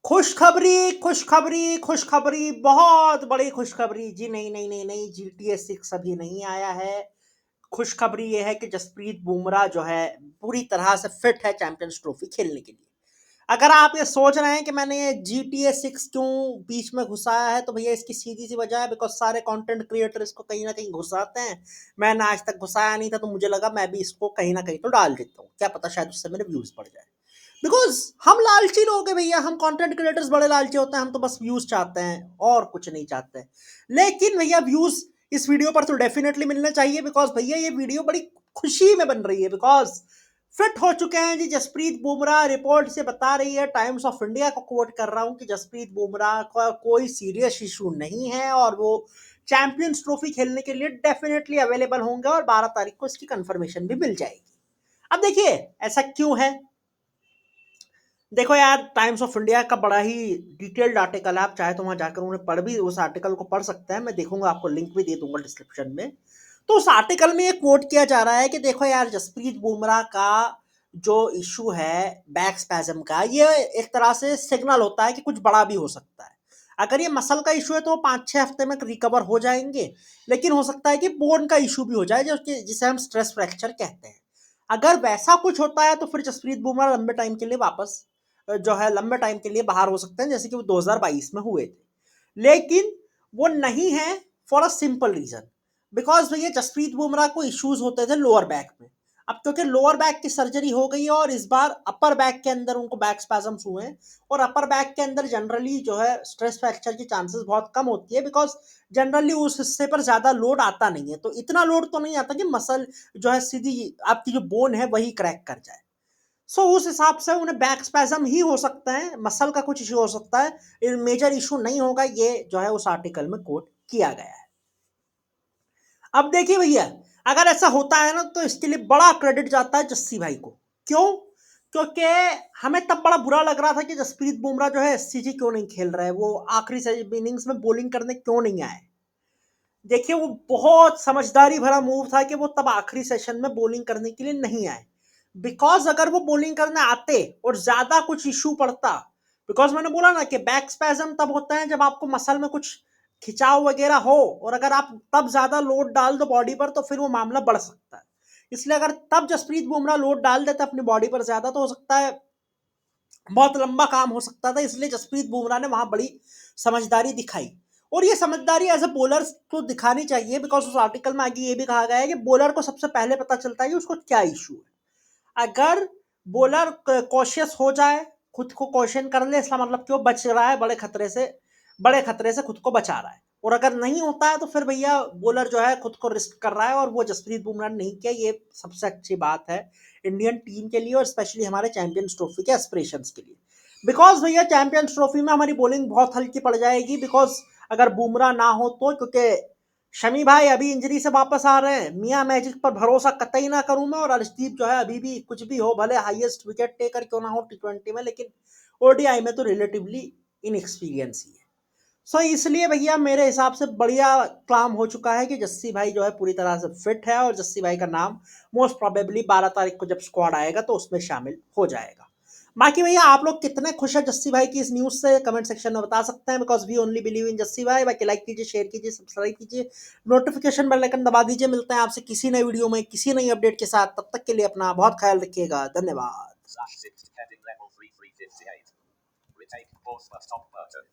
खुशखबरी, खुशखबरी, खुशखबरी, बहुत बड़ी खुशखबरी जी। नहीं, नहीं, नहीं, नहीं, GTA 6 अभी नहीं आया है। खुशखबरी ये है कि जसप्रीत बुमराह जो है पूरी तरह से फिट है चैंपियंस ट्रॉफी खेलने के लिए। अगर आप ये सोच रहे हैं कि मैंने ये GTA 6 क्यों बीच में घुसाया है, तो भैया इसकी सीधी-सी वजह है बिकॉज़ सारे कंटेंट क्रिएटर इसको कहीं न कहीं घुसाते हैं। मैंने आज तक घुसाया नहीं था, तो मुझे लगा मैं भी इसको कहीं न कहीं तो डाल देता हूँ। क्या पता शायद उससे मेरे व्यूज़ बढ़ जाए। बिकॉज़ हम लालची लोग हैं भैया, हम कंटेंट क्रिएटर्स बड़े लालची होते हैं, हम तो बस व्यूज़ चाहते हैं और कुछ नहीं चाहते। लेकिन भैया व्यूज़ इस वीडियो पर तो डेफिनिटली मिलने चाहिए बिकॉज़ भैया ये वीडियो बड़ी खुशी में बन रही है बिकॉज़ फिट हो चुके हैं जी जसप्रीत बुमराह। रिपोर्ट से बता रही है, टाइम्स ऑफ इंडिया को कोट कर रहा हूं कि जसप्रीत बुमराह का कोई सीरियस इशू नहीं है और वो चैंपियंस ट्रॉफी खेलने के लिए डेफिनेटली अवेलेबल होंगे और 12 तारीख को इसकी कंफर्मेशन भी मिल जाएगी। अब देखिए ऐसा क्यों है। देखो यार, टाइम्स ऑफ इंडिया का बड़ा ही डिटेल्ड आर्टिकल है, आप चाहे तो वहां जाकर उन्हें पढ़ भी उस आर्टिकल को पढ़ सकते हैं। मैं देखूंगा, आपको लिंक भी दे दूंगा डिस्क्रिप्शन में। तो उस आर्टिकल में ये कोट किया जा रहा है कि देखो यार, जसप्रीत बुमराह का जो इशू है बैक स्पैज्म का, ये एक तरह से सिग्नल होता है कि कुछ बड़ा भी हो सकता है। अगर ये मसल का इशू है तो 5-6 हफ्ते में रिकवर हो जाएंगे, लेकिन हो सकता है कि बोन का इशू भी हो जाए जिसे हम स्ट्रेस फ्रैक्चर कहते हैं। अगर वैसा कुछ होता है तो फिर जसप्रीत बुमराह लंबे टाइम के लिए वापस जो है लंबे टाइम के लिए बाहर हो सकते हैं, जैसे कि वो 2022 में हुए थे। लेकिन वो नहीं है for a simple reason, because भैया जसप्रीत बुमराह को इश्यूज होते थे लोअर बैक में। अब क्योंकि लोअर बैक की सर्जरी हो गई है और इस बार अपर बैक के अंदर उनको बैक स्पैजम्स हुए हैं, और अपर बैक के अंदर जनरली जो है स्ट्रेस फ्रैक्चर की चांसेस बहुत कम होती है बिकॉज जनरली उस हिस्से पर ज्यादा लोड आता नहीं है। तो इतना लोड तो नहीं आता कि मसल जो है सीधी आपकी जो बोन है वही क्रैक कर जाए। उस हिसाब से उन्हें बैक स्पैज्म ही हो सकता है, मसल का कुछ इशू हो सकता है, मेजर इशू नहीं होगा। ये जो है उस आर्टिकल में कोट किया गया है। अब देखिए भैया, अगर ऐसा होता है ना तो इसके लिए बड़ा क्रेडिट जाता है जस्सी भाई को। क्यों? क्योंकि हमें तब बड़ा बुरा लग रहा था कि जसप्रीत बुमराह जो है एससीजी क्यों नहीं खेल रहा है, वो आखिरी इनिंग्स में बॉलिंग करने क्यों नहीं आए। देखिए वो बहुत समझदारी भरा मूव था कि वो तब आखिरी सेशन में बॉलिंग करने के लिए नहीं आए। बिकॉज अगर वो बॉलिंग करने आते और ज्यादा कुछ इशू पड़ता, बिकॉज मैंने बोला ना कि बैक स्पैज्म तब होता है जब आपको मसल में कुछ खिंचाव वगैरह हो, और अगर आप तब ज्यादा लोड डाल दो बॉडी पर तो फिर वो मामला बढ़ सकता है। इसलिए अगर तब जसप्रीत बुमराह लोड डाल देता अपनी बॉडी पर ज्यादा तो हो सकता है बहुत लंबा काम हो सकता था। इसलिए जसप्रीत बुमराह ने वहां बड़ी समझदारी दिखाई, और ये समझदारी एज ए बॉलर को दिखानी चाहिए बिकॉज उस आर्टिकल में आगे ये भी कहा गया है कि बॉलर को सबसे पहले पता चलता है कि उसको क्या इशू है। अगर बॉलर कॉशियस हो जाए, खुद को कॉशन कर ले, इसका मतलब क्यों बच रहा है बड़े खतरे से खुद को बचा रहा है। और अगर नहीं होता है तो फिर भैया बॉलर जो है खुद को रिस्क कर रहा है, और वो जसप्रीत बुमराह ने नहीं किया। ये सबसे अच्छी बात है इंडियन टीम के लिए और स्पेशली हमारे चैंपियंस ट्रॉफी के एस्पिरेशंस के लिए। बिकॉज भैया चैंपियंस ट्रॉफी में हमारी बॉलिंग बहुत हल्की पड़ जाएगी बिकॉज अगर बुमराह ना हो तो, क्योंकि शमी भाई अभी इंजरी से वापस आ रहे हैं, मियां मैजिक पर भरोसा कतई ना करूं मैं, और अर्शदीप जो है अभी भी कुछ भी हो, भले हाईएस्ट विकेट टेकर क्यों ना हो टी20 में, लेकिन ओडीआई में तो रिलेटिवली इनएक्सपीरियंस ही है। इसलिए भैया मेरे हिसाब से बढ़िया काम हो चुका है कि जस्सी भाई जो है पूरी तरह से फिट है, और जस्सी भाई का नाम मोस्ट प्रोबेबली 12 तारीख को जब स्क्वाड आएगा तो उसमें शामिल हो जाएगा। बाकी भैया आप लोग कितने खुश है जस्सी भाई की इस न्यूज से, कमेंट सेक्शन में बता सकते हैं, because we only believe in Jassi भाई। बाकी लाइक कीजिए, शेयर कीजिए, सब्सक्राइब कीजिए, नोटिफिकेशन बेल आइकन दबा दीजिए। मिलते हैं आपसे किसी नई वीडियो में किसी नई अपडेट के साथ, तब तक के लिए अपना बहुत ख्याल रखिएगा। धन्यवाद।